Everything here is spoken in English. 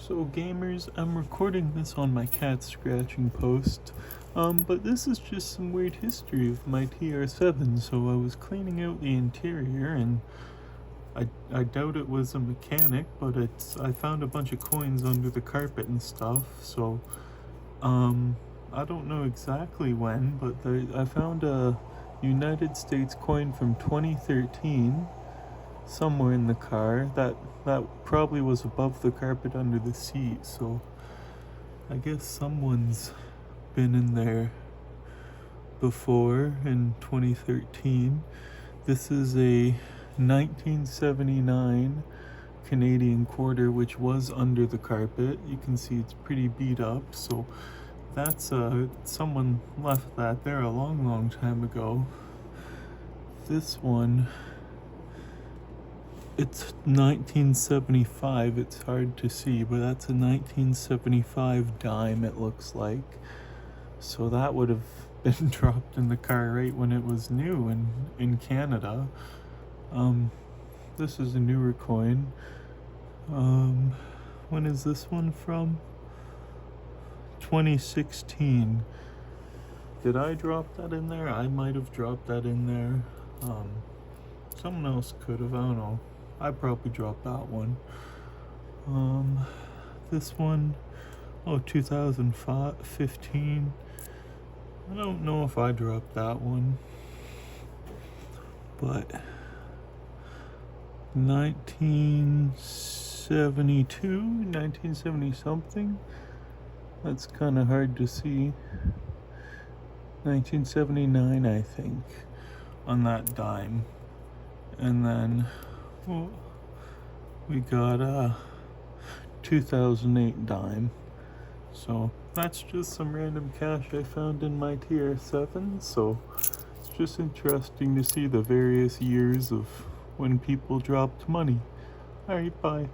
So gamers, I'm recording this on my cat scratching post, but this is just some weird history of my TR7. So I was cleaning out the interior and I doubt it was a mechanic, but I found a bunch of coins under the carpet and stuff, so I don't know exactly when, but I found a United States coin from 2013 somewhere in the car. That probably was above the carpet under the seat, so I guess someone's been in there before in 2013. This is a 1979 Canadian quarter, which was under the carpet. You can see it's pretty beat up, so that's someone left that there a long time ago. This one, it's 1975. It's hard to see, but that's a 1975 dime, it looks like. So that would have been dropped in the car right when it was new in Canada. This is a newer coin. When is this one from? 2016. Did I drop that in there? I might have dropped that in there. Someone else could have, I don't know. I probably dropped that one. This one, 2015. I don't know if I dropped that one, but 1970 something. That's kind of hard to see. 1979, I think, on that dime. And then we got a 2008 dime. So that's just some random cash I found in my TR7. So it's just interesting to see the various years of when people dropped money. Alright, bye.